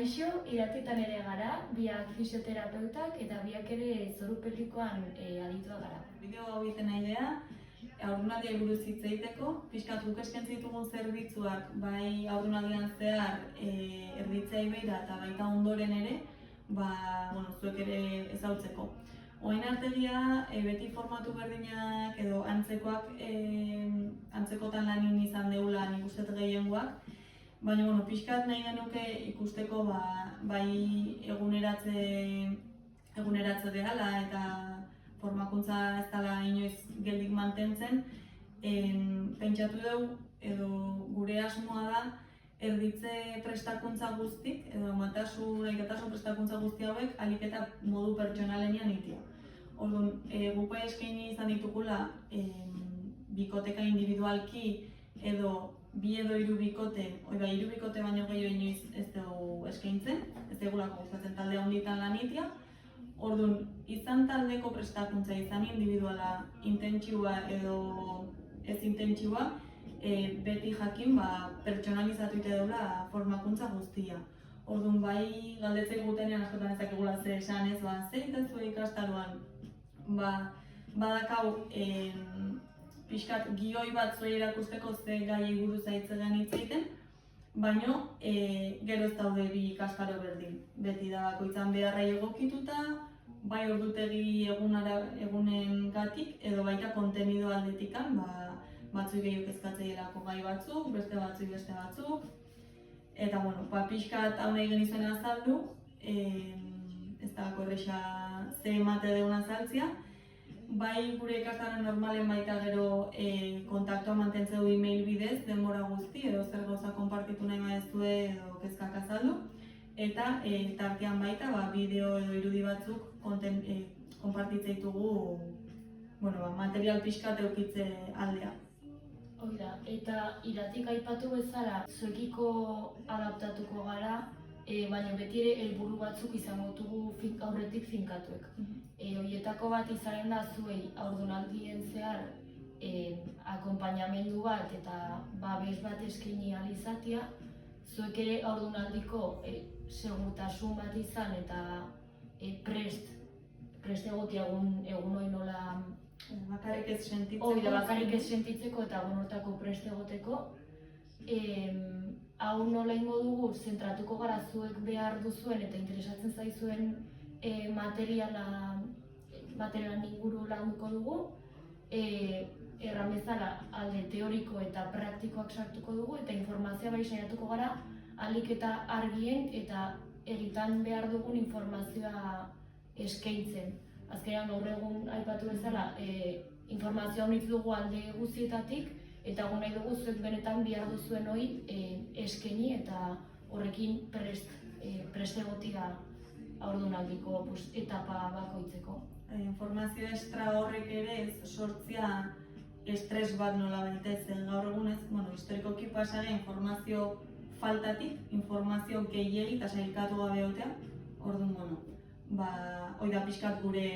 Kaixo, Iratitan ere gara, biak fisioterapeutak eta biak ere zoru pelikoan aditua gara. Bideo hau egiten nahi haurdunaldiari buruz hitz egiteko, pixkat guk eskaintzen ditugun zerbitzuak bai haurdunaldian zehar erditzeei begira eta baita ondoren ere, zuek ere ezagutzeko. Orain artegia beti formatu berdinak edo antzekotan lanin izan deula nik uste gehiengoak, baina pixkat nahi genuke ikusteko bai eguneratze dela eta formakuntza ez dela inoiz geldik mantentzen, pentsatu dugu edo gure asmoa da erditze prestakuntza guztik edo gaitasun prestakuntza guzti hauek ahalik eta modu pertsonalenean egitea. Orduan, guk eskaini izan ditugula bikoteka individualki edo bi edo hiru bikote, hiru bikote baino gehiago inoiz ez dugu eskaintzen, ez dugulako gustatzen talde handitan lan egitea. Orduan, izan taldeko prestakuntza, izan individuala, intentsiua edo ez intentsiua, beti jakin pertsonalizatu egite dela formakuntza guztia. Orduan, bai galdetzen gutenean askotan ezakegula zer esan ez, zer egiten zuen ikastaroan, badakau pixkat gioi bat zuei erakusteko ze gaiei buruz hitz egiten, baina gero ez daude bi ikastaro berdin. Beti da bakoitzan beharrai egokituta, bai ordutegi egunengatik edo baita kontenido aldetikan, batzuk gehiago kezkatzaielako gai batzuk, beste batzuk. Eta pixkat hau nahi genizuen azaldu, ez da korreza ze emate deun azaltzia. Bai gure ikastaroan normalen baita gero kontaktua mantentzen du e-mail bidez, denbora guzti, edo zer gauza konpartitu nahi maezue edo kezkak azaldu. Eta tartean baita bideo edo irudi batzuk konpartitzen ditugu material pixkat eukitze aldea. Oida, eta Iratik aipatu bezala zuekiko adaptatuko gara, baina beti ere helburu batzuk izango dugu aurretik finkatuek. Horietako bat izanen da zuei haurdunaldien zehar akonpainamendu bat eta babes bat eskaini ahal izatea, zuek ere haurdunaldiko segurtasun bat izan eta prest egotea egun hori nola bakarrik ez sentitzeko. Bakarrik ez sentitzeko eta hortako prest egoteko. Hau nola ingo dugu, zentratuko gara zuek behar duzuen eta interesatzen zaizuen materialan inguru landuko dugu. Erran bezala alde teoriko eta praktikoak sartuko dugu eta informazioa bai saiatuko gara ahalik eta argien eta egitan behar dugun informazioa eskaintzen. Azkenean gaur egun aipatu bezala informazioa honitz dugu alde guztietatik eta egun nahi dugu zuek benetan behar duzuen hori eskaini eta horrekin prest egotea haurdunaldiko etapa bakoitzeko. Informazio estra horrek ere ez sortzea estres bat nola baita zen gaur egunez, historikoki pasara informazio faltatik, informazio gehiegi eta sailkatu gabe egotea. Orduan, hoi da pixkat gure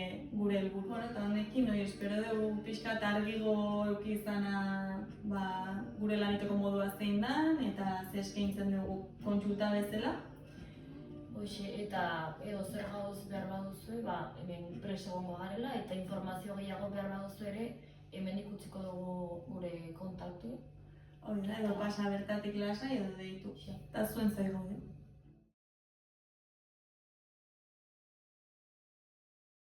helburua eta honekin, espero dugu pixkat argigo euki izana gure laniteko modua zein dan eta ze eskaintzen dugu kontsulta bezala. Hoxe, eta edo zer gauz behar baduzue, hemen prest egongo garela eta informazio gehiago behar baduzu ere hemen ikutziko dugu gure kontaktu. Edo pasa bertatik lasai edo deitu, eta zuen zaigu.